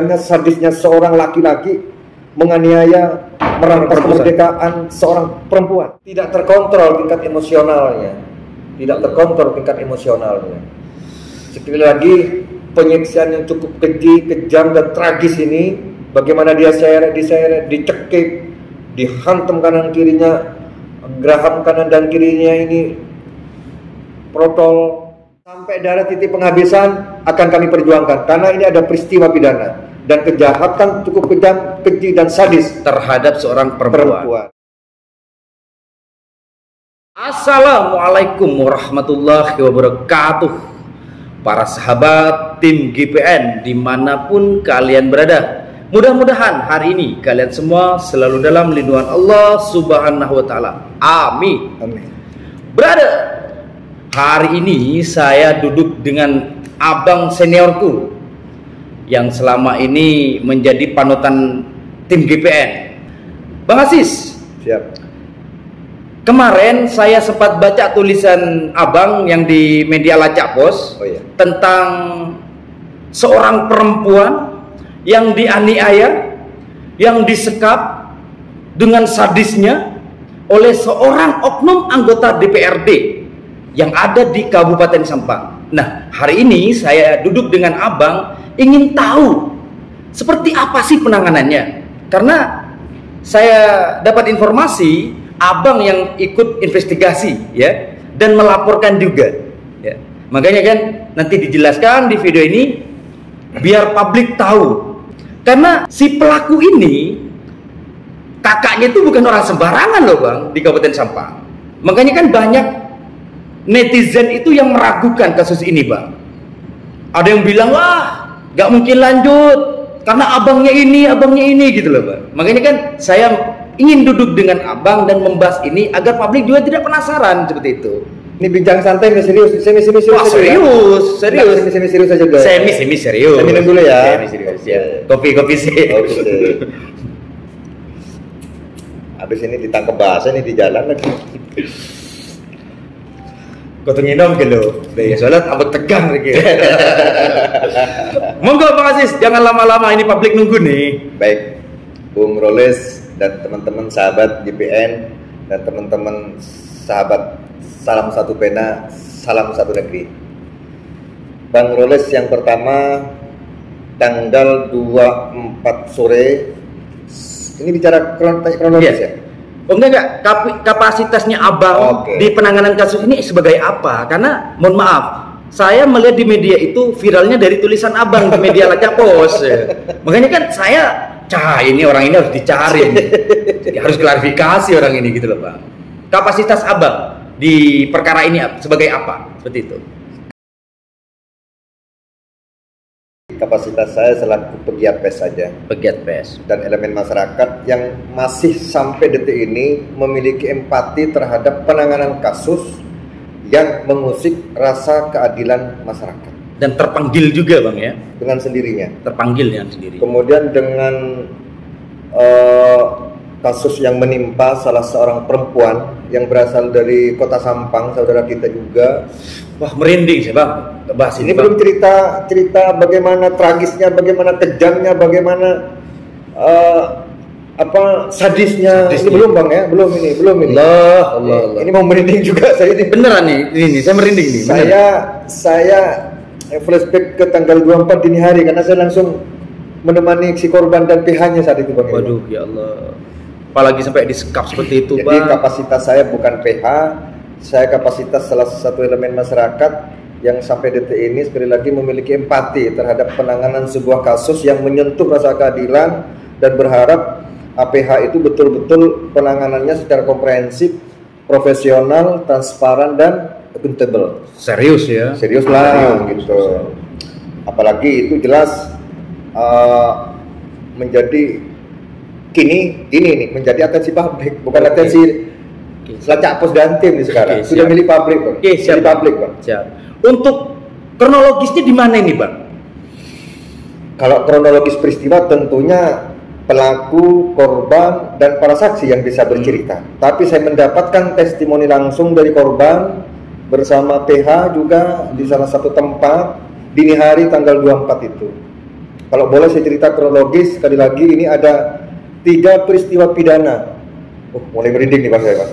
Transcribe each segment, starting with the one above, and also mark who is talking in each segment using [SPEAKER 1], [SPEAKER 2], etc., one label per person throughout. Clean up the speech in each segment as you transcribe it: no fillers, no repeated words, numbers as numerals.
[SPEAKER 1] kejamnya, sadisnya seorang laki-laki menganiaya, merampas kemerdekaan seorang perempuan. Tidak terkontrol tingkat emosionalnya. Tidak terkontrol tingkat emosionalnya. Sekali lagi, penyiksaan yang cukup keji, kejam dan tragis ini, bagaimana dia diseret, dicekik, dihantam kanan kirinya, geraham kanan dan kirinya ini protol sampai darah titik penghabisan akan kami perjuangkan, karena ini ada peristiwa pidana dan kejahatan cukup kejam, keji dan sadis
[SPEAKER 2] terhadap seorang perempuan. Assalamualaikum warahmatullahi wabarakatuh. Para sahabat tim GPN dimanapun kalian berada, mudah-mudahan hari ini kalian semua selalu dalam lindungan Allah Subhanahu wa Ta'ala. Amin. Brother, hari ini saya duduk dengan abang seniorku yang selama ini menjadi panutan tim GPN, Bang Aziz.
[SPEAKER 1] Siap.
[SPEAKER 2] Kemarin saya sempat baca tulisan abang yang di media Lacak Pos tentang seorang perempuan yang dianiaya, yang disekap dengan sadisnya oleh seorang oknum anggota DPRD yang ada di Kabupaten Sampang. Nah, hari ini saya duduk dengan abang ingin tahu seperti apa sih penanganannya, karena saya dapat informasi abang yang ikut investigasi ya dan melaporkan juga ya. Makanya kan nanti dijelaskan di video ini biar publik tahu, karena si pelaku ini kakaknya itu bukan orang sembarangan loh Bang di Kabupaten Sampang. Makanya kan banyak netizen itu yang meragukan kasus ini Bang. Ada yang bilang wah gak mungkin lanjut karena abangnya ini gitu loh Bang. Makanya kan saya ingin duduk dengan abang dan membahas ini agar publik juga tidak penasaran seperti itu.
[SPEAKER 1] Ini bincang santai, serius, semi serius.
[SPEAKER 2] Wah, serius.
[SPEAKER 1] Semi serius aja guys.
[SPEAKER 2] Semi serius.
[SPEAKER 1] Saya minum dulu ya.
[SPEAKER 2] Semi serius ya. Kopi sih.
[SPEAKER 1] Habis ini ditangkap bahasa nih di jalan lagi.
[SPEAKER 2] Kau tuh nginom gitu. Ya soalnya tambah tegang lagi. Monggo Bang Aziz, jangan lama-lama, ini publik nunggu nih.
[SPEAKER 1] Baik, Bung Roles dan teman-teman sahabat GPN dan teman-teman sahabat Salam Satu Pena, Salam Satu Negeri. Bang Roles, yang pertama tanggal 24 sore, ini bicara kronologis ya?
[SPEAKER 2] Oh enggak, kapasitasnya abang di penanganan kasus ini sebagai apa? Karena mohon maaf, saya melihat di media itu viralnya dari tulisan abang di media Lacak Pos. Makanya kan saya ini orang ini harus dicari, jadi harus klarifikasi orang ini gitu loh Bang. Kapasitas abang di perkara ini sebagai apa? Seperti itu.
[SPEAKER 1] Kapasitas saya selaku pegiat PES saja.
[SPEAKER 2] Pegiat PES
[SPEAKER 1] dan elemen masyarakat yang masih sampai detik ini memiliki empati terhadap penanganan kasus yang mengusik rasa keadilan masyarakat.
[SPEAKER 2] Dan terpanggil juga Bang ya?
[SPEAKER 1] Dengan sendirinya.
[SPEAKER 2] Terpanggil dengan sendiri.
[SPEAKER 1] Kemudian dengan kasus yang menimpa salah seorang perempuan yang berasal dari kota Sampang, saudara kita juga.
[SPEAKER 2] Wah, merinding sih Bang. Bahas
[SPEAKER 1] ini belum cerita bagaimana tragisnya, bagaimana kejamnya, bagaimana sadisnya. Ini belum Bang ya, belum ini. Allah. Ini mau merinding juga saya ini.
[SPEAKER 2] Beneran nih, ini saya merinding nih.
[SPEAKER 1] Saya flashback ke tanggal 24 dini hari karena saya langsung menemani si korban dan PH-nya saat itu Bang.
[SPEAKER 2] Waduh ya Allah, apalagi sampai disekap seperti itu Bang.
[SPEAKER 1] Jadi kapasitas saya bukan PH, saya kapasitas salah satu elemen masyarakat yang sampai detik ini sekali lagi memiliki empati terhadap penanganan sebuah kasus yang menyentuh rasa keadilan dan berharap APH itu betul-betul penanganannya secara komprehensif, profesional, transparan dan akuntabel.
[SPEAKER 2] Serius ya?
[SPEAKER 1] Serius lah gitu. Apalagi itu jelas menjadi kini nih menjadi atensi publik, bukan atensi Lacak Pos dan tim nih sekarang. Sudah milik publik Bang.
[SPEAKER 2] Milik publik Bang. Siap. Untuk kronologisnya di mana ini Bang?
[SPEAKER 1] Kalau kronologis peristiwa tentunya pelaku, korban, dan para saksi yang bisa bercerita. Tapi saya mendapatkan testimoni langsung dari korban bersama PH juga di salah satu tempat dini hari tanggal 24 itu. Kalau boleh saya cerita kronologis sekali lagi, ini ada 3 peristiwa pidana. Mulai merinding nih Bang saya, Bang.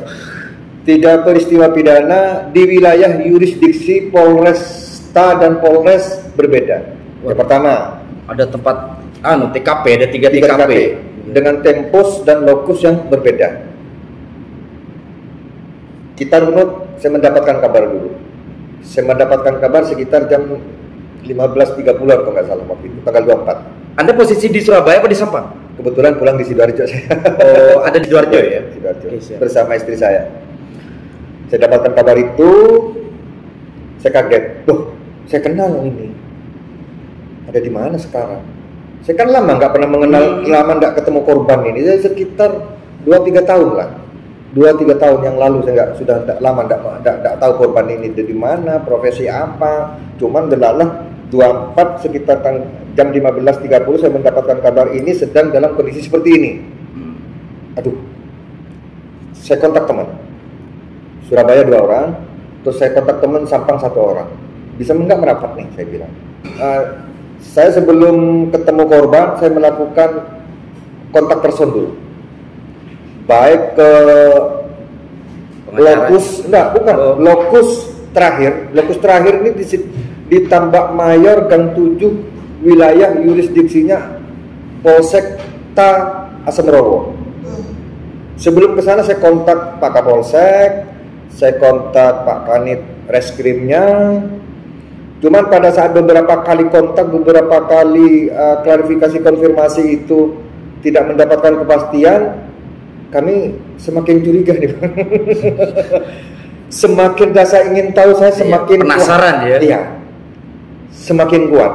[SPEAKER 1] 3 peristiwa pidana di wilayah yurisdiksi Polresta dan Polres berbeda. Yang pertama,
[SPEAKER 2] ada tempat TKP, ada 3 TKP
[SPEAKER 1] dengan tempus dan lokus yang berbeda. Kita runut, saya mendapatkan kabar dulu. Saya mendapatkan kabar sekitar jam 15.30 kalau nggak salah waktu itu, tanggal 24.
[SPEAKER 2] Anda posisi di Surabaya apa di Sampang?
[SPEAKER 1] Kebetulan pulang di Sidoarjo saya.
[SPEAKER 2] Oh, ada di Sidoarjo ya?
[SPEAKER 1] Sidoarjo.
[SPEAKER 2] Okay,
[SPEAKER 1] bersama istri saya. Saya dapatkan kabar itu, saya kaget. Loh, saya kenal ini. Ada di mana sekarang? Saya kan lama nggak pernah mengenal, lama nggak ketemu korban ini. Saya sekitar 2-3 tahun lah. 2-3 tahun yang lalu saya sudah lama nggak tahu korban ini di mana, profesi apa. Cuman delalah 24 sekitar jam 15.30 saya mendapatkan kabar ini sedang dalam kondisi seperti ini. Aduh, saya kontak teman Surabaya 2 orang, terus saya kontak teman Sampang 1 orang. Bisa enggak merapat nih, saya bilang. Saya sebelum ketemu korban, saya melakukan kontak person dulu. Baik ke lokus, lokus terakhir. Lokus terakhir ini di Tambak Mayor Gang 7, wilayah yurisdiksinya Polsekta Asemrowo. Sebelum ke sana saya kontak Pak Kapolsek, saya kontak Pak Kanit Reskrimnya. Cuman pada saat beberapa kali kontak, beberapa kali klarifikasi konfirmasi itu tidak mendapatkan kepastian, kami semakin curiga nih Bang. Semakin rasa ingin tahu saya semakin
[SPEAKER 2] penasaran
[SPEAKER 1] kuat.
[SPEAKER 2] Ya.
[SPEAKER 1] Iya. Semakin kuat.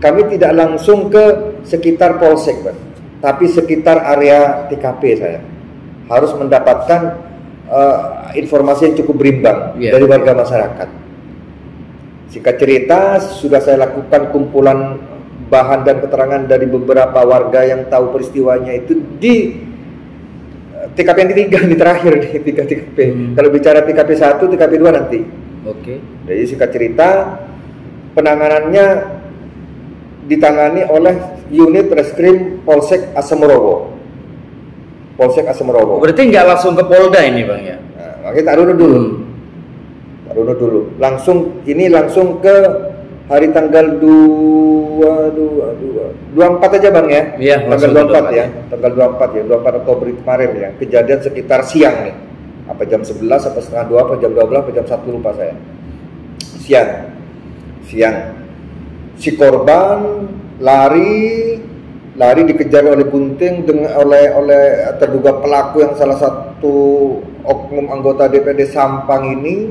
[SPEAKER 1] Kami tidak langsung ke sekitar Polsek, Bang, tapi sekitar area TKP saya. Harus mendapatkan informasi yang cukup berimbang dari warga masyarakat. Singkat cerita, sudah saya lakukan kumpulan bahan dan keterangan dari beberapa warga yang tahu peristiwanya itu di TKP yang ketiga, ini terakhir di 3 TKP. Kalau bicara TKP 1, TKP 2 nanti.
[SPEAKER 2] Oke.
[SPEAKER 1] Jadi singkat cerita, penanganannya ditangani oleh unit reskrim Polsek Asemrowo. Polsek Asemrowo.
[SPEAKER 2] Berarti nggak langsung ke Polda ini Bang ya?
[SPEAKER 1] Nah, kita runut dulu. Runut dulu. Langsung ke hari tanggal 24 aja Bang ya.
[SPEAKER 2] Iya,
[SPEAKER 1] tanggal 24 ya. Tanggal 24 ya, 24 Oktober kemarin ya. Kejadian sekitar siang nih. Apa jam 11, apa setengah 2, apa jam 12, apa jam 1 lupa saya. Siang. Si korban lari dikejar oleh gunting oleh terduga pelaku yang salah satu oknum anggota DPD Sampang ini.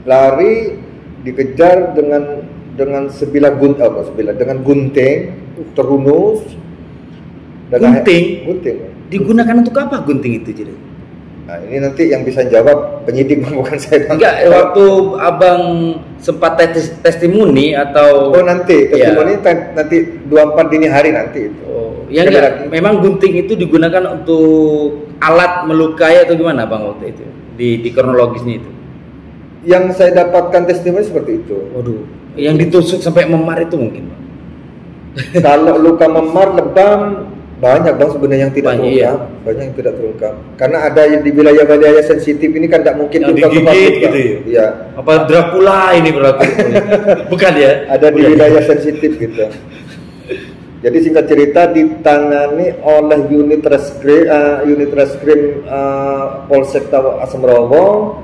[SPEAKER 1] Lari dikejar dengan dengan gunting terhunus dan
[SPEAKER 2] gunting digunakan untuk apa gunting itu jadi?
[SPEAKER 1] Nah, ini nanti yang bisa jawab penyidik bukan saya.
[SPEAKER 2] Enggak, waktu Abang sempat testimoni atau
[SPEAKER 1] nanti testimoni nanti 24 dini hari nanti itu.
[SPEAKER 2] Ya enggak, memang gunting itu digunakan untuk alat melukai atau gimana Bang waktu itu? Di kronologisnya itu.
[SPEAKER 1] Yang saya dapatkan testimoni seperti itu.
[SPEAKER 2] Waduh, yang ditusuk sampai memar itu mungkin Bang.
[SPEAKER 1] Kalau luka memar lebam banyak Bang sebenarnya yang tidak terungkap.
[SPEAKER 2] Iya.
[SPEAKER 1] Banyak yang tidak terungkap. Karena ada yang di wilayah-wilayah sensitif ini kan tidak mungkin
[SPEAKER 2] yang digigit gitu ya.
[SPEAKER 1] Iya.
[SPEAKER 2] Apa Dracula ini berarti? Bukan ya?
[SPEAKER 1] Ada di wilayah sensitif gitu. Jadi singkat cerita ditangani oleh unit reskrim Polsekta Asemrowo.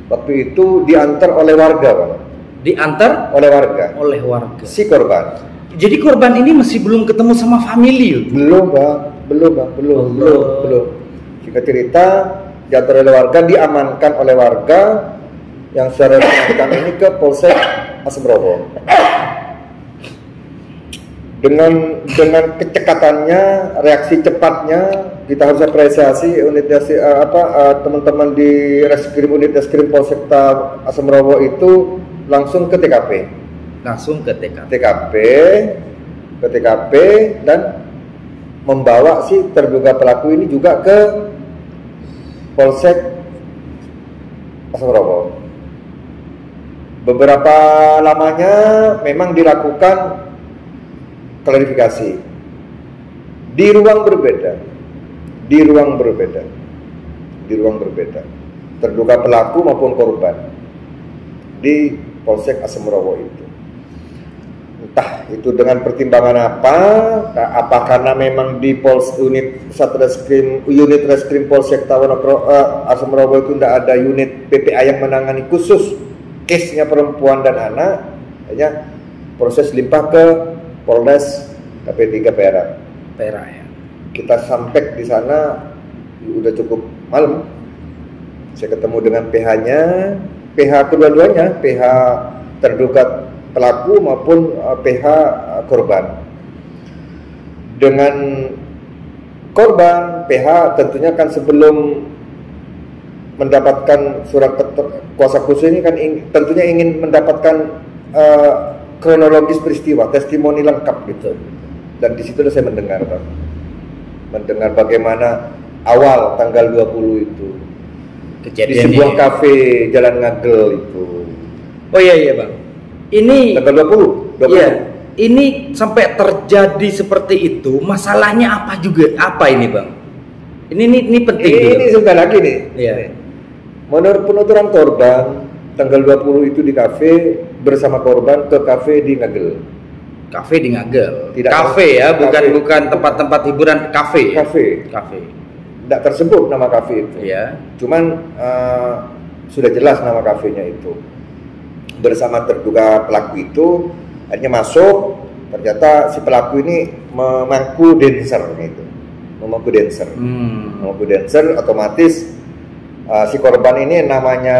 [SPEAKER 1] Waktu itu diantar oleh warga, Bang.
[SPEAKER 2] Diantar
[SPEAKER 1] oleh warga.
[SPEAKER 2] Oleh warga.
[SPEAKER 1] Si korban.
[SPEAKER 2] Jadi korban ini masih belum ketemu sama family.
[SPEAKER 1] Belum. Singkat cerita diantar oleh warga, diamankan oleh warga yang secara diamankan ini ke Polsek Asemrowo. Dengan kecekatannya, reaksi cepatnya, kita harus apresiasi teman-teman di unit reskrim Polsekta Asemrowo itu langsung ke TKP. Ke TKP dan membawa si terduga pelaku ini juga ke Polsek Asemrowo. Beberapa lamanya memang dilakukan klarifikasi. Di ruang berbeda, terduga pelaku maupun korban di Polsek Asemrowo itu. Entah itu dengan pertimbangan apa karena memang di unit Reskrim Polsek Asemrowo itu tidak ada unit PPA yang menangani khusus case-nya perempuan dan anak, hanya proses limpah ke Polres KP3 Perak
[SPEAKER 2] ya.
[SPEAKER 1] Kita sampai di sana udah cukup malam. Saya ketemu dengan PH kedua-duanya, PH terduga pelaku maupun PH korban. Dengan korban, PH tentunya kan sebelum mendapatkan surat kuasa khusus ini kan tentunya ingin mendapatkan kronologis peristiwa, testimoni lengkap gitu. Dan di situ saya mendengar bagaimana awal tanggal 20 itu kejadian di sebuah kafe Jalan Ngagel itu.
[SPEAKER 2] Oh iya Bang. Ini
[SPEAKER 1] tanggal 20.
[SPEAKER 2] Iya. Ini sampai terjadi seperti itu, masalahnya apa ini Bang? Ini penting.
[SPEAKER 1] Ini sebentar lagi nih.
[SPEAKER 2] Iya.
[SPEAKER 1] Menurut penuturan korban, tanggal 20 itu di kafe bersama korban ke kafe di Ngagel.
[SPEAKER 2] Kafe di Ngagel.
[SPEAKER 1] Tidak
[SPEAKER 2] kafe ya, bukan tempat-tempat hiburan, kafe. Ya? Kafe.
[SPEAKER 1] Tidak tersebut nama kafe itu.
[SPEAKER 2] Iya.
[SPEAKER 1] Cuman sudah jelas nama kafenya itu. Bersama terduga pelaku itu akhirnya masuk, ternyata si pelaku ini memangku dancer gitu. Memangku dancer otomatis si korban ini namanya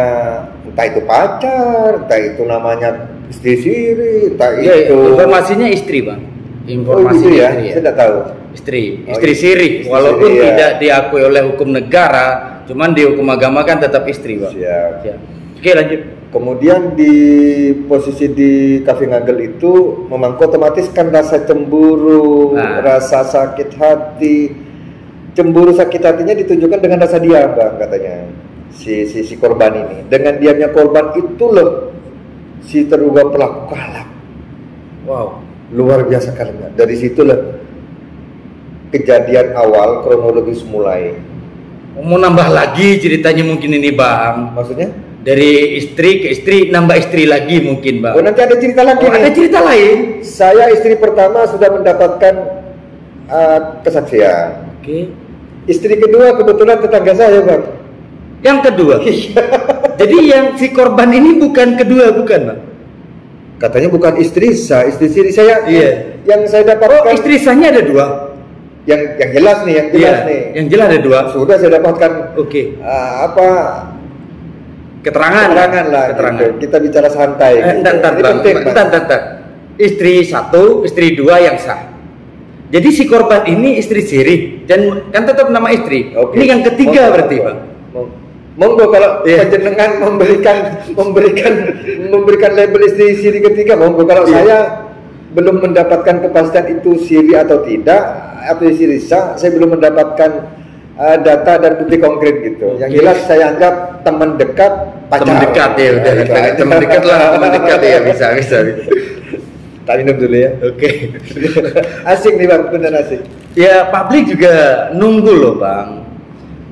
[SPEAKER 1] entah itu pacar, entah itu namanya istri siri, entah itu
[SPEAKER 2] informasinya istri Bang. Informasinya
[SPEAKER 1] ya?
[SPEAKER 2] Istri ya.
[SPEAKER 1] Saya tidak tahu.
[SPEAKER 2] Istri siri, walaupun
[SPEAKER 1] siri,
[SPEAKER 2] tidak diakui oleh hukum negara, cuman di hukum agama kan tetap istri Bang.
[SPEAKER 1] Siap.
[SPEAKER 2] Oke lanjut.
[SPEAKER 1] Kemudian di posisi di kafe Ngagel itu memangku otomatis kan rasa cemburu, rasa sakit hati. Cemburu sakit hatinya ditunjukkan dengan rasa diam Bang, katanya si korban ini. Dengan diamnya korban itu loh si terduga pelaku kalah.
[SPEAKER 2] Wow,
[SPEAKER 1] luar biasa kalinya. Dari situlah kejadian awal kronologis mulai.
[SPEAKER 2] Mau nambah lagi ceritanya mungkin ini Bang.
[SPEAKER 1] Maksudnya?
[SPEAKER 2] Dari istri ke istri, nambah istri lagi mungkin Bang.
[SPEAKER 1] Oh nanti ada cerita lagi nih.
[SPEAKER 2] Ada cerita lain.
[SPEAKER 1] Saya istri pertama sudah mendapatkan kesaksian.
[SPEAKER 2] Oke.
[SPEAKER 1] Istri kedua kebetulan tetangga saya Bang.
[SPEAKER 2] Yang kedua? Jadi yang si korban ini bukan kedua, bukan Bang?
[SPEAKER 1] Katanya bukan istri siri saya.
[SPEAKER 2] Iya.
[SPEAKER 1] Yang saya dapatkan.
[SPEAKER 2] Oh, istri sahnya ada dua.
[SPEAKER 1] Yang jelas nih,
[SPEAKER 2] Yang jelas ada dua.
[SPEAKER 1] Sudah saya dapatkan.
[SPEAKER 2] Oke.
[SPEAKER 1] Keterangan lah. Gitu. Kita bicara santai.
[SPEAKER 2] Entar. Istri satu, istri dua yang sah. Jadi si korban ini istri siri dan kan tetap nama istri.
[SPEAKER 1] Okay.
[SPEAKER 2] Ini yang ketiga berarti Bang.
[SPEAKER 1] Monggo kalau penjenengan memberikan label istri siri ketiga, monggo. Kalau saya belum mendapatkan kepastian itu siri atau tidak, atau siri sah, saya belum mendapatkan data dan bukti konkret gitu. Yang jelas saya anggap teman dekat, pacar.
[SPEAKER 2] Teman dekat ya, udah teman dekat lah, teman dekat ya bisa.
[SPEAKER 1] Tak minum dulu ya.
[SPEAKER 2] Oke.
[SPEAKER 1] Asik nih Bang, benar asik.
[SPEAKER 2] Ya publik juga nunggu loh Bang.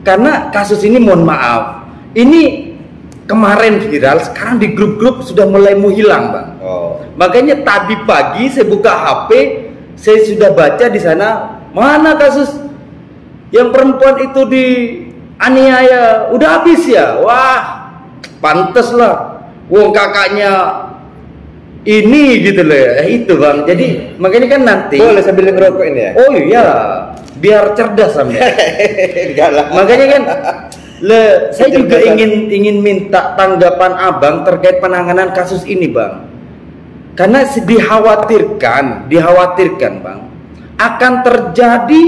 [SPEAKER 2] Karena kasus ini mohon maaf, ini kemarin viral, sekarang di grup-grup sudah mulai mau hilang Bang. Makanya tadi pagi saya buka HP, saya sudah baca di sana mana kasus yang perempuan itu dianiaya udah habis ya. Wah, pantes lah. Wong kakaknya ini gitu loh ya, itu Bang. Jadi makanya kan nanti
[SPEAKER 1] boleh sambil ngerokok ini ya.
[SPEAKER 2] Oh iya, biar cerdas sampe. Makanya kan saya juga ingin minta tanggapan Abang terkait penanganan kasus ini Bang. Karena dikhawatirkan Bang, akan terjadi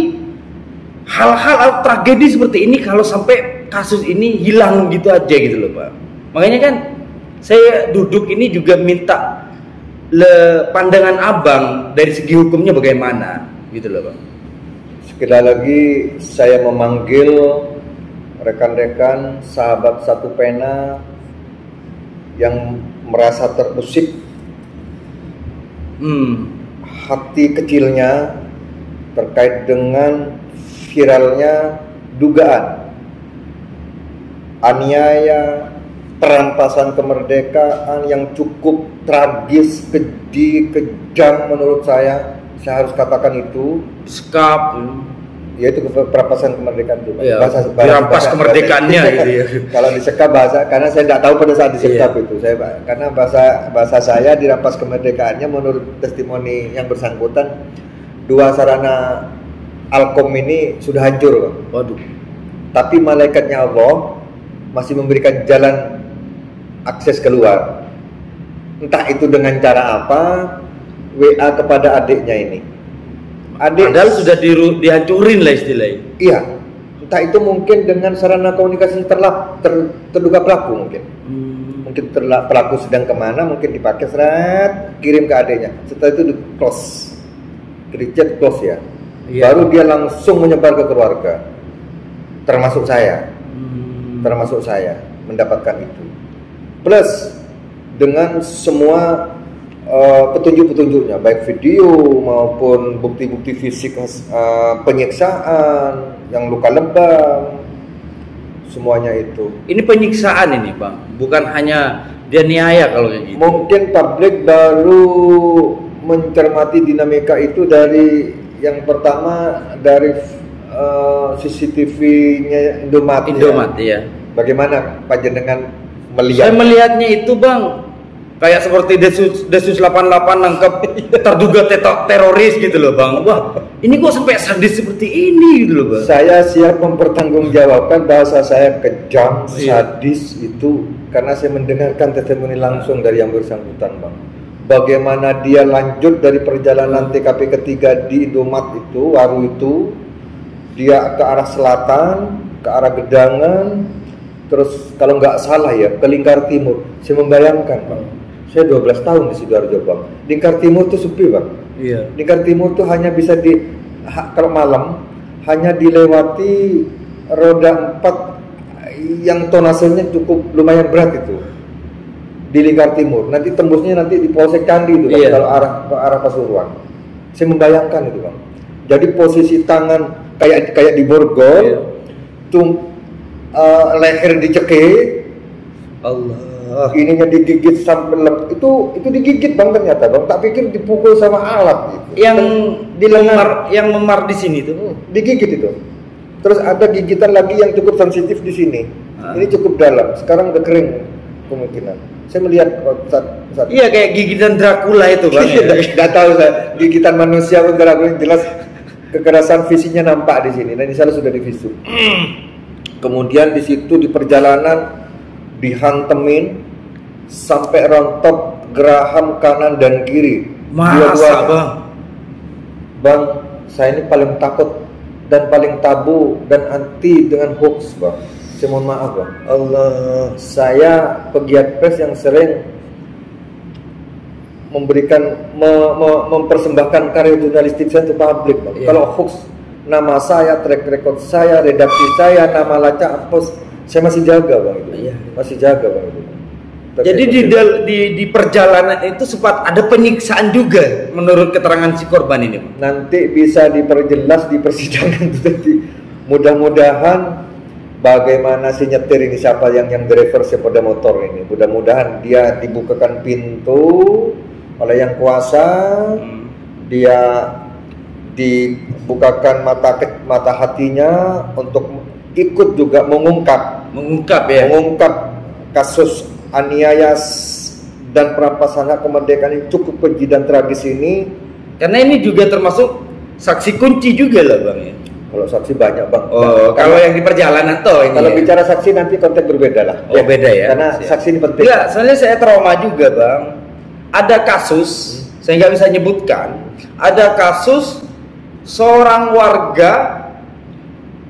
[SPEAKER 2] hal-hal tragedi seperti ini kalau sampai kasus ini hilang gitu aja gitu loh Bang. Makanya kan saya duduk ini juga minta pandangan Abang dari segi hukumnya bagaimana gitu loh Bang.
[SPEAKER 1] Sekali lagi saya memanggil rekan-rekan sahabat satu pena yang merasa terusik hati kecilnya terkait dengan viralnya dugaan aniaya, perampasan kemerdekaan yang cukup tragis, keji, kejam menurut saya harus katakan itu.
[SPEAKER 2] Skap,
[SPEAKER 1] yaitu perampasan kemerdekaan itu.
[SPEAKER 2] Ya, dirampas kemerdekaannya gitu ya.
[SPEAKER 1] Kalau disekap bahasa, karena saya tidak tahu pada saat disekap itu, karena bahasa saya dirampas kemerdekaannya menurut testimoni yang bersangkutan, dua sarana Alkom ini sudah hancur, Bang.
[SPEAKER 2] Waduh.
[SPEAKER 1] Tapi malaikatnya Allah masih memberikan jalan akses keluar. Entah itu dengan cara apa, WA kepada adiknya ini.
[SPEAKER 2] Padahal sudah dihancurin lah istilahnya.
[SPEAKER 1] Iya, entah itu mungkin dengan sarana komunikasi terduga pelaku mungkin. Mungkin pelaku sedang kemana, mungkin dipakai kirim ke adiknya. Setelah itu di close, di chat close ya. Iya. Baru dia langsung menyebar ke keluarga, termasuk saya mendapatkan itu. Plus dengan semua petunjuk-petunjuknya, baik video maupun bukti-bukti fisik penyiksaan, yang luka lebam, semuanya itu.
[SPEAKER 2] Ini penyiksaan ini, Bang, bukan hanya dianiaya kalau kayak gitu.
[SPEAKER 1] Mungkin publik baru mencermati dinamika itu dari yang pertama dari CCTV-nya Indomaret.
[SPEAKER 2] Ya.
[SPEAKER 1] Bagaimana Pak Jenengan melihat?
[SPEAKER 2] Saya melihatnya itu, Bang, kayak seperti Densus 88 nangkep terduga teroris gitu loh, Bang. Wah, ini kok sampai sadis seperti ini gitu loh, Bang.
[SPEAKER 1] Saya siap mempertanggungjawabkan bahasa saya kejam, sadis itu karena saya mendengarkan testimoni langsung dari yang bersangkutan, Bang. Bagaimana dia lanjut dari perjalanan TKP ketiga di Indomaret itu, Waru itu, dia ke arah selatan, ke arah Gedangan, terus kalau nggak salah ya ke Lingkar Timur. Saya membayangkan, Bang. Saya 12 tahun di Sidoarjo, Bang. Lingkar Timur tuh sepi, Bang.
[SPEAKER 2] Iya.
[SPEAKER 1] Lingkar Timur tuh hanya bisa kalau malam hanya dilewati roda 4 yang tonasenya cukup lumayan berat itu. Di Lingkar Timur. Nanti tembusnya nanti di Polsek Candi itu, Bang, kalau arah Pasuruan. Saya membayangkan itu, Bang. Jadi posisi tangan kayak di borgol, tuh leher dicekik,
[SPEAKER 2] Allah.
[SPEAKER 1] Ininya digigit sampai itu digigit, Bang, ternyata, Bang. Tak pikir dipukul sama alat gitu.
[SPEAKER 2] Yang di lengan, yang memar di sini tuh
[SPEAKER 1] digigit itu. Terus ada gigitan lagi yang cukup sensitif di sini. Ini cukup dalam. Sekarang udah kering kemungkinan. Saya melihat saat
[SPEAKER 2] iya kayak gigitan Dracula itu, Bang.
[SPEAKER 1] Enggak tahu saya. Gigitan manusia pun Dracula jelas kekerasan fisiknya nampak di sini. Dan insya Allah sudah divisum. Kemudian di situ di perjalanan dihantemin sampai rontok geraham kanan dan kiri.
[SPEAKER 2] Masa, Bang?
[SPEAKER 1] Bang, saya ini paling takut dan paling tabu dan anti dengan hoax, Bang. Saya mohon maaf, Bang. Allah, saya pegiat pers yang sering mempersembahkan karya jurnalistik saya untuk publik, Bang. Kalau hoax, nama saya, track record saya, redaksi saya, nama lacak pos, saya masih jaga, Bang, itu. Masih jaga, Bang, itu.
[SPEAKER 2] Jadi di perjalanan itu sempat ada penyiksaan juga menurut keterangan si korban ini, Bang.
[SPEAKER 1] Nanti bisa diperjelas di persidangan nanti. Mudah-mudahan bagaimana si nyetir ini, siapa yang driver sepeda motor ini. Mudah-mudahan dia dibukakan pintu oleh yang kuasa, dia dibukakan mata hatinya untuk ikut juga mengungkap kasus aniaya dan perampasan hak kemerdekaan ini cukup keji dan tragis ini.
[SPEAKER 2] Karena ini juga termasuk saksi kunci juga lah, Bang, ya.
[SPEAKER 1] Kalau saksi banyak, Bang.
[SPEAKER 2] Kalau yang di perjalanan toh ini.
[SPEAKER 1] Kalau bicara saksi nanti konteks berbeda lah.
[SPEAKER 2] Beda ya.
[SPEAKER 1] Karena saksi ini penting.
[SPEAKER 2] Enggak, soalnya saya trauma juga, Bang. Ada kasus, saya nggak bisa nyebutkan. Ada kasus seorang warga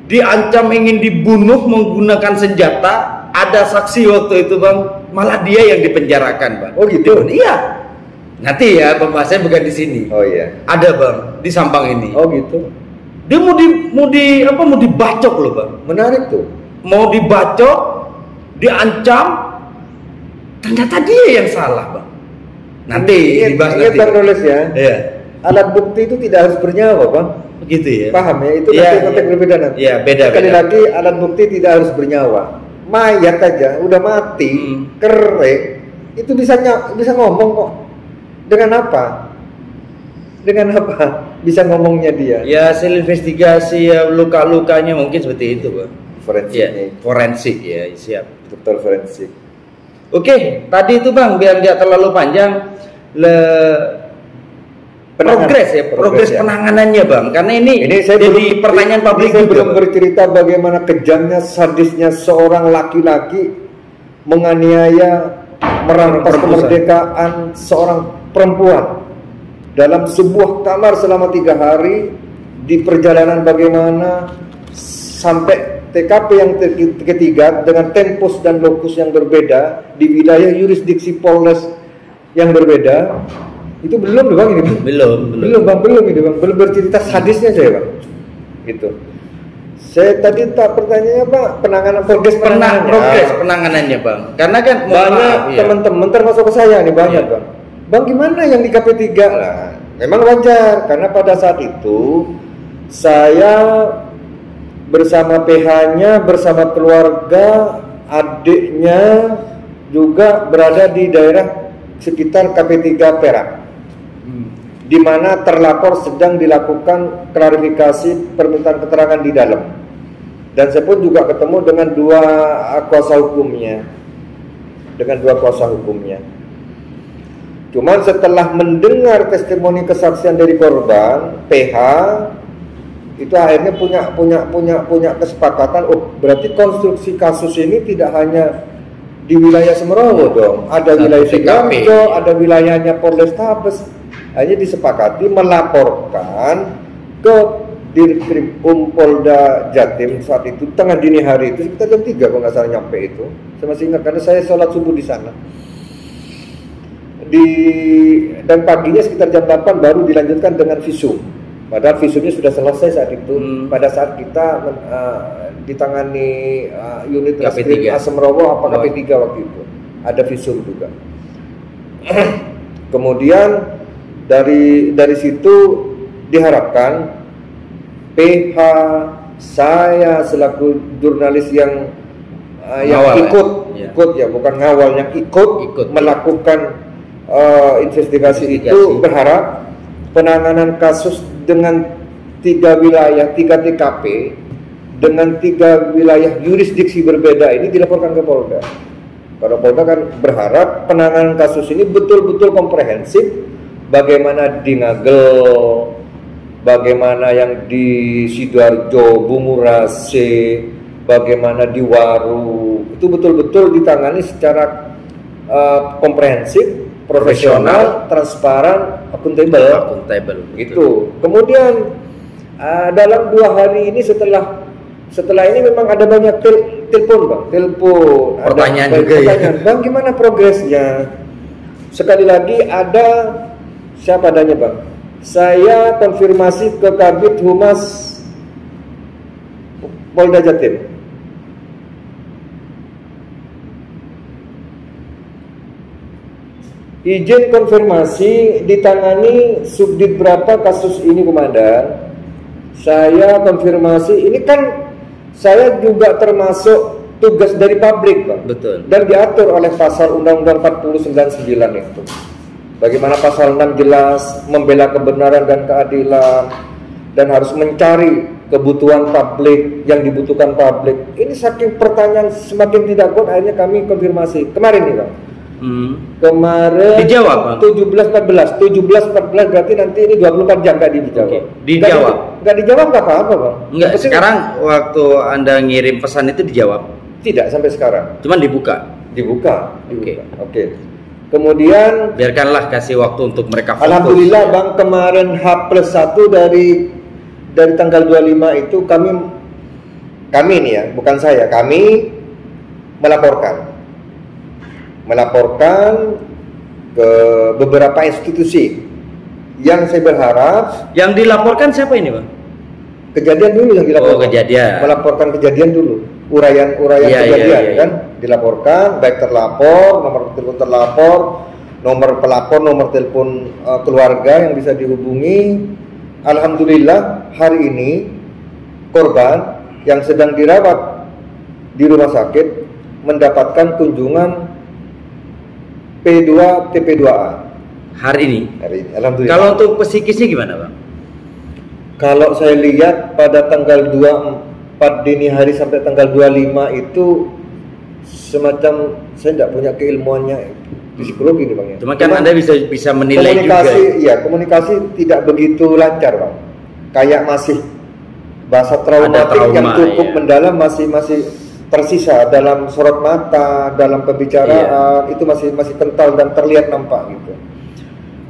[SPEAKER 2] diancam ingin dibunuh menggunakan senjata. Ada saksi waktu itu, Bang, malah dia yang dipenjarakan, Bang.
[SPEAKER 1] Oh gitu?
[SPEAKER 2] Iya. Nanti ya pembahasannya bukan di sini.
[SPEAKER 1] Oh iya.
[SPEAKER 2] Ada, Bang, di Sampang ini.
[SPEAKER 1] Oh gitu.
[SPEAKER 2] Dia mau dibacok loh, Bang.
[SPEAKER 1] Menarik tuh.
[SPEAKER 2] Mau dibacok, diancam, ternyata dia yang salah, Bang. Nanti dibahas nanti.
[SPEAKER 1] Bang, nulis ya.
[SPEAKER 2] Iya.
[SPEAKER 1] alat bukti itu tidak harus bernyawa, Bang.
[SPEAKER 2] Begitu ya.
[SPEAKER 1] Paham ya? Itu
[SPEAKER 2] Iya,
[SPEAKER 1] nanti konteks berbeda nanti.
[SPEAKER 2] Iya, beda.
[SPEAKER 1] Sekali lagi alat bukti tidak harus bernyawa. Mayat aja udah mati, kering, itu bisa ngomong kok. Dengan apa? Dengan apa bisa ngomongnya dia?
[SPEAKER 2] Ya hasil investigasi ya, luka-lukanya mungkin seperti itu, Bang.
[SPEAKER 1] Forensiknya.
[SPEAKER 2] Ya, forensik ya, siap.
[SPEAKER 1] Dokter forensik.
[SPEAKER 2] Oke, tadi itu Bang, biar nggak terlalu panjang, progres
[SPEAKER 1] ya.
[SPEAKER 2] penanganannya Bang, karena ini
[SPEAKER 1] saya
[SPEAKER 2] jadi pertanyaan publik
[SPEAKER 1] saya
[SPEAKER 2] juga,
[SPEAKER 1] belum bercerita bagaimana kejamnya, sadisnya seorang laki-laki menganiaya, merampas kemerdekaan seorang perempuan dalam sebuah kamar selama 3 hari, di perjalanan bagaimana sampai TKP yang ketiga dengan tempus dan lokus yang berbeda di wilayah yurisdiksi Polres yang berbeda. Itu belum Bang ini. Belum Bang ini Bang. Belum bercerita sadisnya saya Bang. Gitu. Saya tadi tak pertanyaannya Pak, progres
[SPEAKER 2] penanganannya Bang. Karena kan
[SPEAKER 1] banyak teman-teman termasuk saya nih banyak Bang. Bang gimana yang di KP3 lah? Memang wajar karena pada saat itu saya bersama PH-nya, bersama keluarga, adiknya juga berada di daerah sekitar KP3 Perak, di mana terlapor sedang dilakukan klarifikasi permintaan keterangan di dalam. Dan saya pun juga ketemu dengan dua kuasa hukumnya. Cuman setelah mendengar testimoni kesaksian dari korban, PH itu akhirnya punya kesepakatan. Oh, berarti konstruksi kasus ini tidak hanya di wilayah Semerowo dong, ada wilayah Sidoarjo, ada wilayahnya Polrestabes. Akhirnya disepakati melaporkan ke Dirkrim Polda Jatim saat itu tengah dini hari itu sekitar jam 3 kalau nggak salah nyampe itu. Saya masih ingat karena saya sholat subuh di sana. Dan paginya sekitar jam 8 baru dilanjutkan dengan visum. Padahal visumnya sudah selesai saat itu. Pada saat kita ditangani unit reskrim Semerowo apa KP3 waktu itu. Ada visum juga. Kemudian dari situ diharapkan PH, saya selaku jurnalis yang ikut ya, bukan ngawal, yang ikut melakukan investigasi itu, berharap penanganan kasus dengan 3 wilayah, 3 TKP dengan 3 wilayah yurisdiksi berbeda ini dilaporkan ke Polda. Karena Polda kan berharap penanganan kasus ini betul-betul komprehensif, bagaimana di Ngagel, bagaimana yang di Sidoarjo, Bungurase, bagaimana di Waru, itu betul-betul ditangani secara komprehensif, profesional, transparan, akuntabel gitu. Kemudian dalam 2 hari ini setelah ini memang ada banyak telepon
[SPEAKER 2] pertanyaan
[SPEAKER 1] ada
[SPEAKER 2] juga
[SPEAKER 1] pertanyaan, ya. Bang gimana progresnya? Sekali lagi ada siapa adanya Bang, saya konfirmasi ke Kabid Humas Polda Jatim. Izin konfirmasi ditangani subdit berapa kasus ini Komandan. Saya konfirmasi, ini kan saya juga termasuk tugas dari publik Bang.
[SPEAKER 2] Betul.
[SPEAKER 1] Dan diatur oleh pasal Undang-Undang 4099 itu. Bagaimana pasal 6 jelas membela kebenaran dan keadilan dan harus mencari kebutuhan publik yang dibutuhkan publik. Ini saking pertanyaan semakin tidak kuat, akhirnya kami konfirmasi kemarin nih Bang. Kemarin
[SPEAKER 2] dijawab Bang.
[SPEAKER 1] 17-14 berarti nanti ini 24 jam gak dijawab.
[SPEAKER 2] Okay. Dijawab.
[SPEAKER 1] Gak dijawab gak apa-apa Bang.
[SPEAKER 2] Enggak, sekarang waktu Anda ngirim pesan itu dijawab?
[SPEAKER 1] Tidak sampai sekarang.
[SPEAKER 2] Cuman dibuka. Oke.
[SPEAKER 1] Kemudian
[SPEAKER 2] biarkanlah kasih waktu untuk mereka fokus.
[SPEAKER 1] Alhamdulillah Bang, kemarin H+1 dari tanggal 25 itu kami nih ya, bukan saya, kami melaporkan ke beberapa institusi yang saya berharap.
[SPEAKER 2] Yang dilaporkan siapa ini Bang?
[SPEAKER 1] Kejadian dulu yang dilaporkan.
[SPEAKER 2] Oh, kejadian.
[SPEAKER 1] Melaporkan kejadian dulu. Uraian kejadian kan dilaporkan, baik terlapor, nomor telepon terlapor, nomor pelapor, nomor telepon keluarga yang bisa dihubungi. Alhamdulillah hari ini korban yang sedang dirawat di rumah sakit mendapatkan kunjungan P2 TP2A
[SPEAKER 2] hari ini.
[SPEAKER 1] Alhamdulillah.
[SPEAKER 2] Kalau untuk psikisnya gimana, Bang?
[SPEAKER 1] Kalau saya lihat pada tanggal 24 dini hari sampai tanggal 25 itu semacam, saya tidak punya keilmuannya psikologi nih Bang ya.
[SPEAKER 2] Cuma kan Anda bisa menilai
[SPEAKER 1] komunikasi,
[SPEAKER 2] juga.
[SPEAKER 1] Iya, komunikasi tidak begitu lancar Bang. Kayak masih bahasa traumatik yang cukup mendalam masih tersisa dalam sorot mata, dalam pembicaraan, itu masih kental dan terlihat nampak gitu.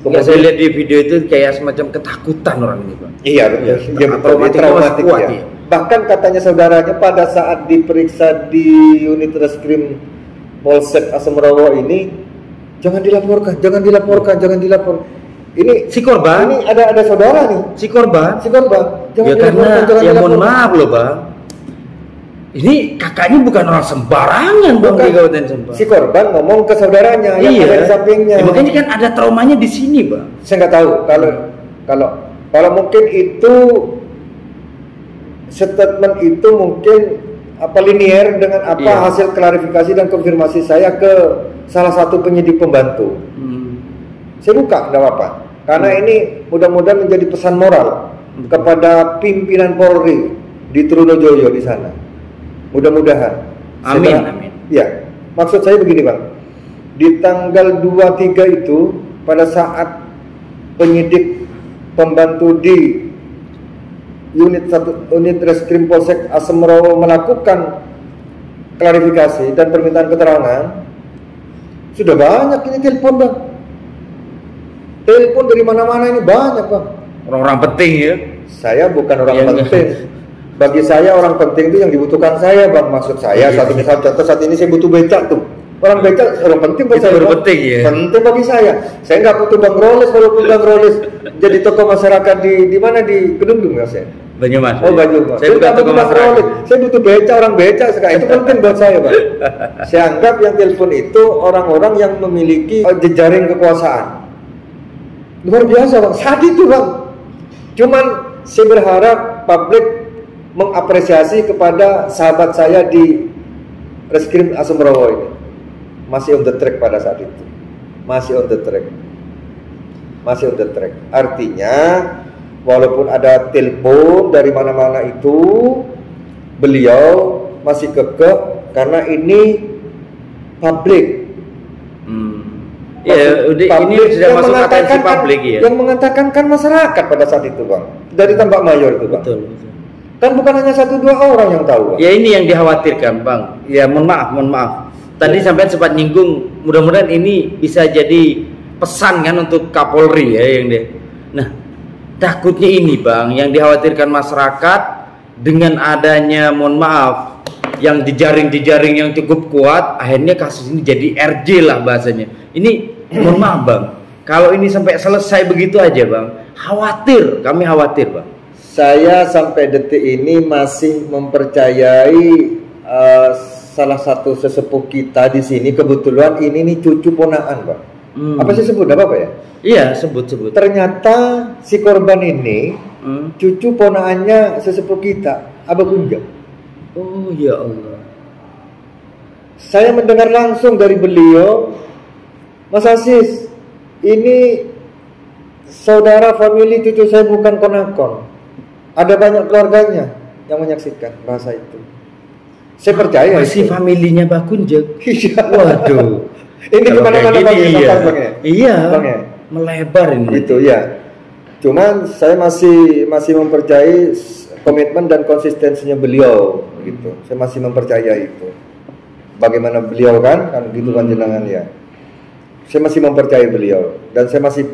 [SPEAKER 2] Kemudian saya lihat di video itu kayak semacam ketakutan orang ini, Bang.
[SPEAKER 1] Iya betul. Iya betul. Traumatik ya. Bahkan katanya saudaranya pada saat diperiksa di unit reskrim Polsek Asemrowo ini, jangan dilaporkan. Ini
[SPEAKER 2] si korban.
[SPEAKER 1] Ini ada saudara nih.
[SPEAKER 2] Si korban.
[SPEAKER 1] Jangan
[SPEAKER 2] ya karena ya mohon maaf loh Bang. Ini kakaknya bukan orang sembarangan Bang di Kabupaten Sampang.
[SPEAKER 1] Si korban ngomong ke saudaranya yang ada di sampingnya.
[SPEAKER 2] Ya, makanya kan ada traumanya di sini Bang.
[SPEAKER 1] Saya nggak tahu kalau mungkin itu statement itu mungkin linier dengan hasil klarifikasi dan konfirmasi saya ke salah satu penyidik pembantu. Saya buka, nggak apa-apa. Karena ini mudah-mudahan menjadi pesan moral kepada pimpinan Polri di Trunojoyo di sana. Mudah-mudahan.
[SPEAKER 2] Amin.
[SPEAKER 1] Ya, maksud saya begini Bang. Di tanggal 23 itu pada saat penyidik pembantu di unit reskrim Polsek Asemrowo melakukan klarifikasi dan permintaan keterangan, sudah banyak ini telepon Bang. Telepon dari mana-mana ini banyak Bang.
[SPEAKER 2] Orang-orang penting ya.
[SPEAKER 1] Saya bukan orang penting. Bagi saya orang penting itu yang dibutuhkan saya Bang. Maksud saya contoh saat ini saya butuh becak tuh. Orang becak orang penting buat saya.
[SPEAKER 2] Penting ya.
[SPEAKER 1] Penting bagi saya. Saya nggak butuh Bang Roles, walaupun Bang Roles jadi tokoh masyarakat di mana di Kedungdung ya saya.
[SPEAKER 2] Banyumas.
[SPEAKER 1] Oh Banyumas. Saya bukan tokoh masyarakat. Saya butuh becak, orang becak sekarang itu penting buat saya Bang. Saya anggap yang telepon itu orang-orang yang memiliki jejaring kekuasaan. Luar biasa Bang, saat itu Bang. Cuman saya berharap publik mengapresiasi kepada sahabat saya di Reskrim Asemrowo ini. Masih on the track pada saat itu. Masih on the track. Artinya walaupun ada telepon dari mana-mana itu, beliau masih kekeh karena ini publik.
[SPEAKER 2] Ya, ini sudah masuk atensi publik ya.
[SPEAKER 1] Yang mengatakan kan masyarakat pada saat itu Bang. Dari Tambak Mayor itu Bang.
[SPEAKER 2] Betul.
[SPEAKER 1] Kan bukan hanya 1-2 orang yang tahu Bang.
[SPEAKER 2] Ya ini yang dikhawatirkan Bang. Ya mohon maaf. Tadi sampai sempat nyinggung, mudah-mudahan ini bisa jadi pesan kan untuk Kapolri ya yang dia. Nah, takutnya ini Bang, yang dikhawatirkan masyarakat dengan adanya mohon maaf yang jejaring yang cukup kuat, akhirnya kasus ini jadi RJ lah bahasanya. Ini mohon maaf Bang, kalau ini sampai selesai begitu aja Bang, kami khawatir Bang.
[SPEAKER 1] Saya sampai detik ini masih mempercayai salah satu sesepuh kita di sini, kebetulan ini nih cucu ponaan Bang. Apa sih sebut apa ya?
[SPEAKER 2] Iya sebut.
[SPEAKER 1] Ternyata si korban ini cucu ponaannya sesepuh kita, Abah Kunjang.
[SPEAKER 2] Oh ya Allah.
[SPEAKER 1] Saya mendengar langsung dari beliau, Mas Asis, ini saudara famili cucu saya bukan konakon. Ada banyak keluarganya yang menyaksikan bahasa itu. Saya percaya.
[SPEAKER 2] Masih familinya Bakunjek.
[SPEAKER 1] Iya.
[SPEAKER 2] Waduh.
[SPEAKER 1] Ini kemana-mana Bang ya?
[SPEAKER 2] Iya.
[SPEAKER 1] Bang ya?
[SPEAKER 2] Melebar ini.
[SPEAKER 1] Itu ya. Cuman saya masih mempercayai komitmen dan konsistensinya beliau gitu. Saya masih mempercayai itu. Bagaimana beliau kan gitu panjenengan ya. Saya masih mempercayai beliau dan saya masih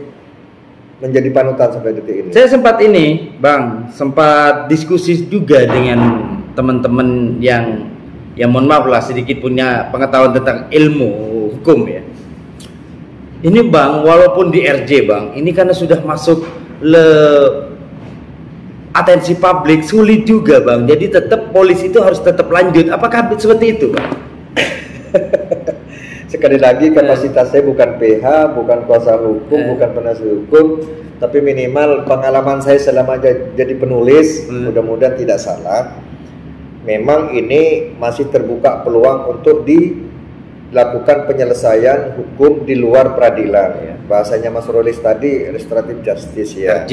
[SPEAKER 1] menjadi panutan sampai detik ini. Saya
[SPEAKER 2] sempat diskusi juga dengan teman-teman yang mohon maaf lah sedikit punya pengetahuan tentang ilmu hukum ya. Ini Bang, walaupun di RJ Bang, ini karena sudah masuk atensi publik, sulit juga Bang. Jadi tetap polisi itu harus tetap lanjut. Apakah seperti itu Bang?
[SPEAKER 1] sekali lagi kapasitas saya bukan PH, bukan kuasa hukum, bukan penasihat hukum, tapi minimal pengalaman saya selama jadi penulis, mudah-mudahan tidak salah. Memang ini masih terbuka peluang untuk dilakukan penyelesaian hukum di luar peradilan. Ya. Bahasanya Mas Rolis tadi restoratif justice ya.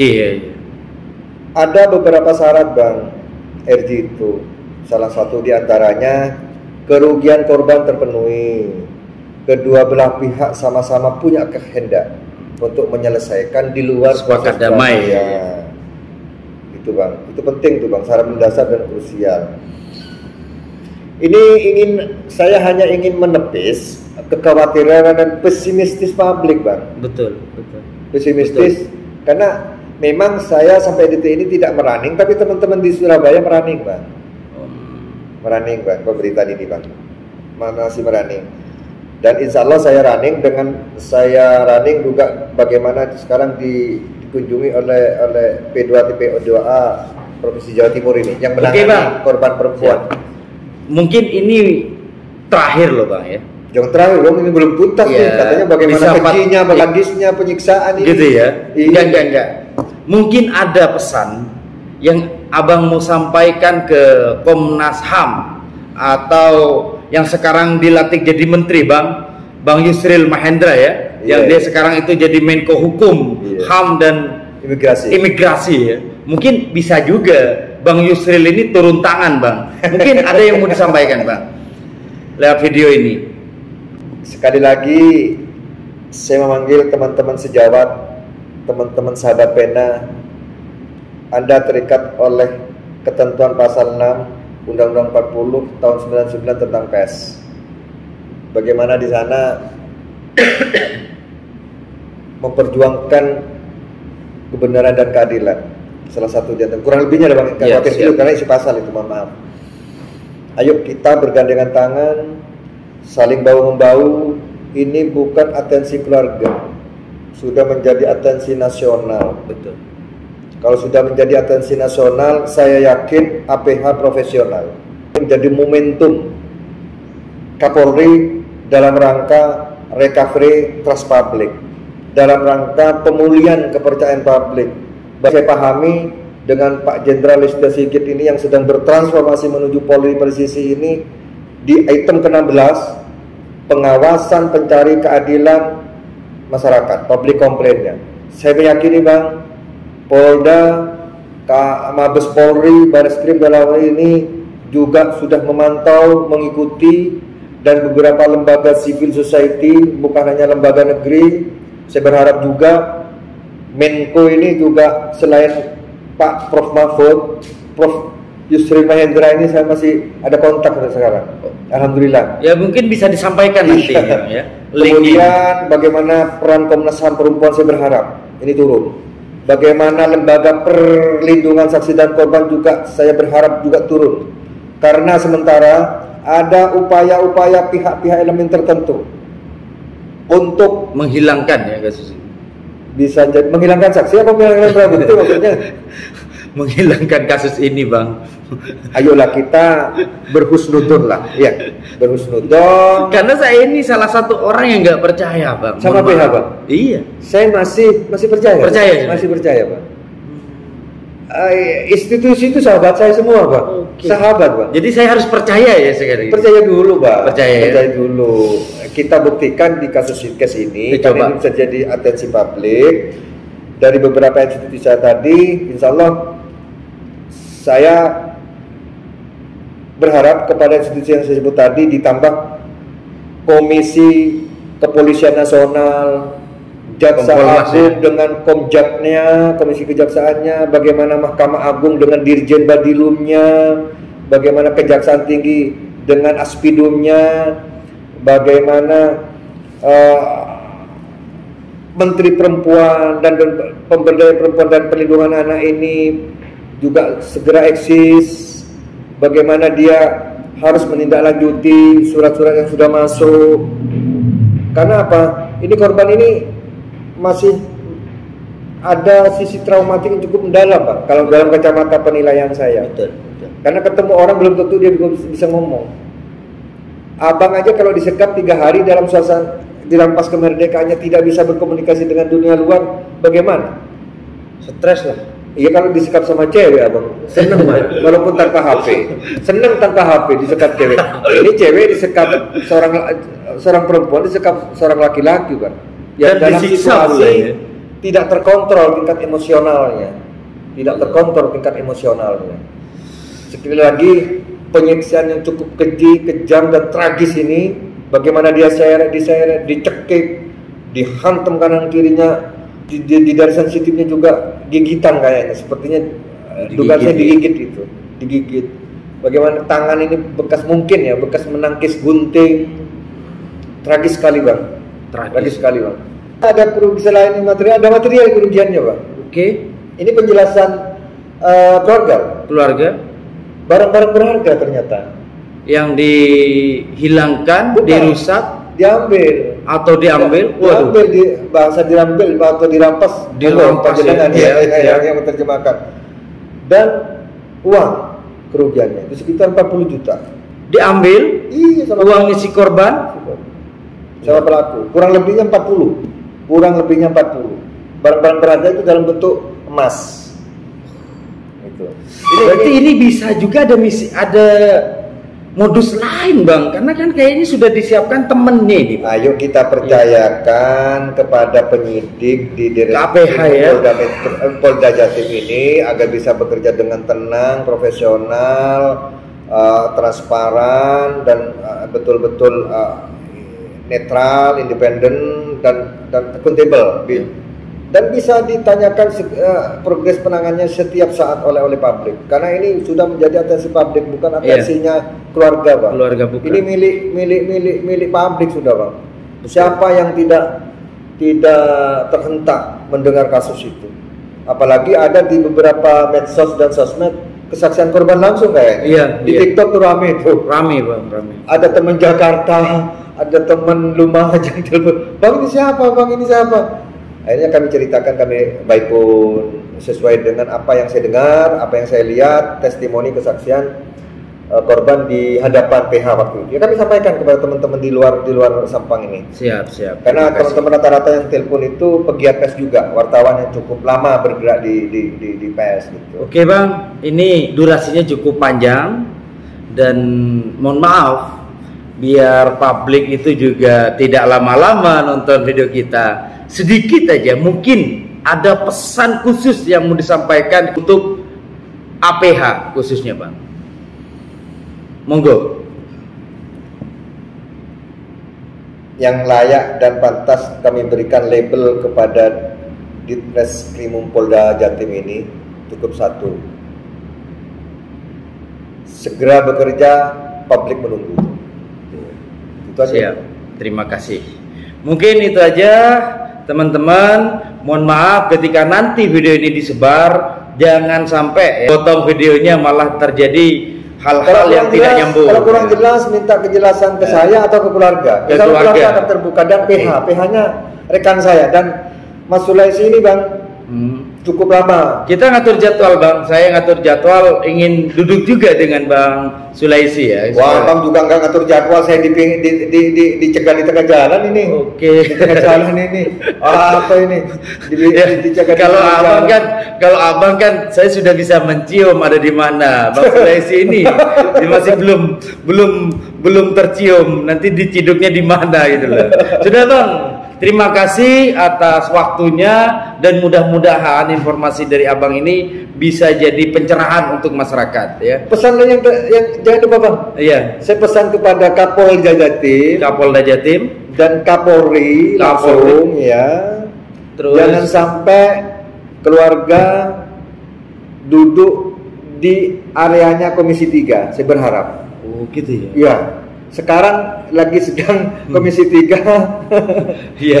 [SPEAKER 1] Ada beberapa syarat Bang RG itu. Salah satu diantaranya kerugian korban terpenuhi, kedua belah pihak sama-sama punya kehendak untuk menyelesaikan di luar
[SPEAKER 2] sepakat damai ya.
[SPEAKER 1] Itu Bang, itu penting tuh Bang, syarat mendasar dan krusial. Ini saya hanya ingin menepis kekhawatiran dan pesimistis publik Bang.
[SPEAKER 2] Betul.
[SPEAKER 1] Pesimistis karena memang saya sampai detik ini tidak meraning, tapi teman-teman di Surabaya meraning Bang. Meraning Bang, pemberitaan ini Bang. Masih meraning. Dan insya Allah saya running juga bagaimana sekarang dikunjungi oleh P2TPO2A Provinsi Jawa Timur ini yang menangani korban perempuan.
[SPEAKER 2] Mungkin ini terakhir loh Bang ya.
[SPEAKER 1] Jangan terakhir dong, ini belum tuntas nih katanya bagaimana kejinya, hadisnya, penyiksaan ini.
[SPEAKER 2] Gitu ya? Enggak. Mungkin ada pesan yang Abang mau sampaikan ke Komnas HAM atau yang sekarang dilantik jadi menteri Bang Yusril Mahendra ya, yang dia sekarang itu jadi Menko Hukum, HAM dan Imigrasi ya. Mungkin bisa juga Bang Yusril ini turun tangan Bang. Mungkin ada yang mau disampaikan Bang lewat video ini.
[SPEAKER 1] Sekali lagi saya memanggil teman-teman sejawat, teman-teman sahabat pena, Anda terikat oleh ketentuan pasal 6 Undang-Undang 40 tahun 99 tentang pers. Bagaimana di sana memperjuangkan kebenaran dan keadilan. Salah satu di antara, kurang lebihnya ada Bang, karena isi pasal itu, mohon maaf. Ayo kita bergandengan tangan, saling bahu-membahu. Ini bukan atensi keluarga, sudah menjadi atensi nasional.
[SPEAKER 2] Betul.
[SPEAKER 1] Kalau sudah menjadi atensi nasional, saya yakin APH profesional menjadi momentum Kapolri dalam rangka recovery trust public, dalam rangka pemulihan kepercayaan publik. Saya pahami dengan Pak Jenderal Listio Sigit ini yang sedang bertransformasi menuju Polri presisi ini, di item ke-16 pengawasan pencari keadilan masyarakat, public complaint-nya. Saya meyakini Bang, Polda, Mabes Polri, Bareskrim dalam hal ini juga sudah memantau, mengikuti, dan beberapa lembaga civil society, bukan hanya lembaga negeri. Saya berharap juga Menko ini juga selain Pak Prof Mahfud, Prof Yusril Mahendra ini saya masih ada kontak sekarang. Alhamdulillah.
[SPEAKER 2] Ya mungkin bisa disampaikan nanti ya.
[SPEAKER 1] Kemudian bagaimana peran Komnas HAM perempuan, saya berharap ini turun. Bagaimana lembaga perlindungan saksi dan korban juga saya berharap juga turun. Karena sementara ada upaya-upaya pihak-pihak elemen tertentu untuk
[SPEAKER 2] menghilangkan ya kasus ini.
[SPEAKER 1] Bisa jadi menghilangkan saksi apa menghilangkan barang bukti maksudnya?
[SPEAKER 2] Menghilangkan kasus ini Bang.
[SPEAKER 1] Ayolah kita berhusnudon lah, ya berhusnudon.
[SPEAKER 2] Karena saya ini salah satu orang yang nggak percaya Bang.
[SPEAKER 1] Sama PH Bang?
[SPEAKER 2] Iya.
[SPEAKER 1] Saya masih percaya. Masih percaya Bang. Institusi itu sahabat saya semua Bang. Sahabat Bang.
[SPEAKER 2] Jadi saya harus percaya ya sekarang.
[SPEAKER 1] Percaya dulu Bang.
[SPEAKER 2] Percaya
[SPEAKER 1] dulu. Kita buktikan di kasus Sidkes ini, karena ini bisa jadi atensi publik. Dari beberapa institusi saya tadi, insya Allah saya berharap kepada institusi yang saya sebut tadi ditambah Komisi Kepolisian Nasional, Jaksa Agung dengan Komjaknya, Komisi Kejaksaannya, bagaimana Mahkamah Agung dengan Dirjen Badilumnya, bagaimana Kejaksaan Tinggi dengan Aspidumnya, bagaimana Menteri Perempuan dan Pemberdayaan Perempuan dan Perlindungan Anak ini juga segera eksis, bagaimana dia harus menindaklanjuti surat-surat yang sudah masuk. Karena apa? Ini korban ini masih ada sisi traumatik yang cukup mendalam Pak, kalau dalam kacamata penilaian saya.
[SPEAKER 2] Betul.
[SPEAKER 1] Karena ketemu orang belum tentu dia bisa ngomong. Abang aja kalau disekap 3 hari dalam suasana dirampas kemerdekaannya, tidak bisa berkomunikasi dengan dunia luar, bagaimana?
[SPEAKER 2] Stres lah.
[SPEAKER 1] Iya, kalau disekap sama cewek abang seneng banget, walaupun tanpa HP, seneng tanpa HP disekap cewek. Ini cewek disekap seorang perempuan, disekap seorang laki-laki kan, yang dalam situasi tidak terkontrol tingkat emosionalnya, Sekali lagi, penyiksaan yang cukup keji, kejam dan tragis ini, bagaimana dia diseret, dicekik, dihantam kanan kirinya. Di dari sensitifnya juga gigitan kayaknya, sepertinya dugaannya digigit. Bagaimana tangan ini bekas menangkis gunting, tragis sekali bang. Ada kerugian lain ada material kerugiannya bang.
[SPEAKER 2] Oke.
[SPEAKER 1] Ini penjelasan keluarga. Barang-barang berharga ternyata
[SPEAKER 2] yang dihilangkan, dirusak,
[SPEAKER 1] diambil
[SPEAKER 2] atau diambil,
[SPEAKER 1] dirampas yang menerjemahkan, dan uang kerugiannya itu sekitar 40 juta
[SPEAKER 2] diambil.
[SPEAKER 1] Iya,
[SPEAKER 2] uangnya si korban
[SPEAKER 1] sama pelaku kurang lebihnya 40. Barang-barang berharga itu dalam bentuk emas.
[SPEAKER 2] Berarti ini bisa juga ada modus lain bang, karena kan kayaknya sudah disiapkan temennya ini.
[SPEAKER 1] Ayo kita percayakan kepada penyidik di Direktorat Polda Jatim ini agar bisa bekerja dengan tenang, profesional, transparan, dan betul-betul netral, independen, dan akuntabel. Dan bisa ditanyakan progres penanganannya setiap saat oleh publik, karena ini sudah menjadi atensi publik, bukan atensinya keluarga bang. Ini milik publik sudah bang. Siapa yang tidak terhentak mendengar kasus itu? Apalagi ada di beberapa medsos dan sosmed kesaksian korban langsung kayaknya. Di TikTok tuh rame bang, rame. Ada teman Jakarta, ada teman Lumajang telepon, bang ini siapa? Akhirnya kami ceritakan, kami baik pun sesuai dengan apa yang saya dengar, apa yang saya lihat, testimoni kesaksian korban di hadapan PH waktu itu. Ya, kami sampaikan kepada teman-teman di luar Sampang ini.
[SPEAKER 2] Siap.
[SPEAKER 1] Karena teman-teman rata-rata yang telepon itu pegiat pers juga, wartawan yang cukup lama bergerak di pers gitu.
[SPEAKER 2] Oke bang, ini durasinya cukup panjang dan mohon maaf biar publik itu juga tidak lama-lama nonton video kita. Sedikit aja, mungkin ada pesan khusus yang mau disampaikan untuk APH khususnya bang. Monggo.
[SPEAKER 1] Yang layak dan pantas kami berikan label kepada Ditreskrimum Polda Jatim ini cukup satu: segera bekerja, publik menunggu. Itu aja.
[SPEAKER 2] Siap. Terima kasih. Mungkin itu aja. Teman-teman, mohon maaf ketika nanti video ini disebar, jangan sampai potong videonya malah terjadi hal-hal yang tidak nyambung.
[SPEAKER 1] Kalau kurang jelas, minta kejelasan ke saya atau ke keluarga. Keluarga akan terbuka, dan PH-nya rekan saya, dan Mas Sulaisi ini bang cukup lama. Kita ngatur jadwal bang, saya ngatur jadwal, ingin duduk juga dengan Bang Sulaisi ya. Wah, Bang juga nggak ngatur jadwal, saya dicegat di tengah jalan ini. Oke. Di tengah jalan ini. Apa ini? Dicegat. Kalau abang kan saya sudah bisa mencium ada di mana. Bang Sulaisi ini dia masih belum tercium. Nanti diciduknya di mana gitu loh. Sudah bang. Terima kasih atas waktunya, dan mudah-mudahan informasi dari abang ini bisa jadi pencerahan untuk masyarakat ya. Pesan yang jangan lupa bang. Iya. Saya pesan kepada Kapolda Jatim dan Kapolri langsung ya. Terus jangan sampai keluarga duduk di areanya Komisi 3. Saya berharap. Oh gitu ya. Iya. Sekarang lagi sedang Komisi 3. Iya.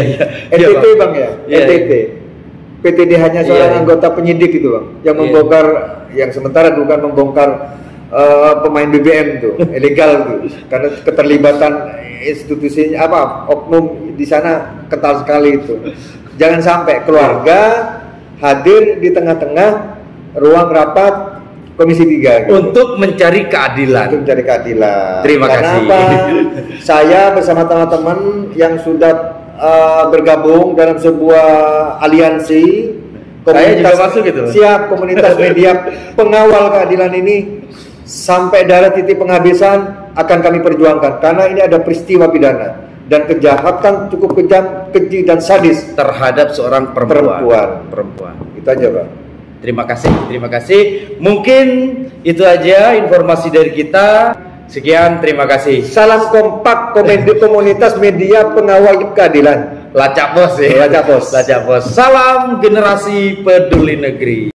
[SPEAKER 1] NTT bang ya. NTT. PTDH-nya seorang anggota penyidik itu bang, yang membongkar, yang sementara bukan membongkar pemain BBM itu ilegal tuh, karena keterlibatan institusinya oknum di sana kental sekali itu. Jangan sampai keluarga hadir di tengah-tengah ruang rapat Komisi 3 gitu. Untuk mencari keadilan. Terima kasih. Kenapa? saya bersama teman-teman yang sudah bergabung dalam sebuah aliansi
[SPEAKER 2] saya juga masuk gitu.
[SPEAKER 1] Siap, komunitas media pengawal keadilan ini sampai darah titik penghabisan akan kami perjuangkan, karena ini ada peristiwa pidana dan kejahatan cukup kejam, keji dan sadis
[SPEAKER 2] terhadap seorang perempuan.
[SPEAKER 1] Itu aja, Pak.
[SPEAKER 2] Terima kasih. Mungkin itu aja informasi dari kita. Sekian, terima kasih.
[SPEAKER 1] Salam kompak komunitas media pengawal keadilan.
[SPEAKER 2] Lacak Bos ya.
[SPEAKER 1] Lacak Bos.
[SPEAKER 2] Salam generasi peduli negeri.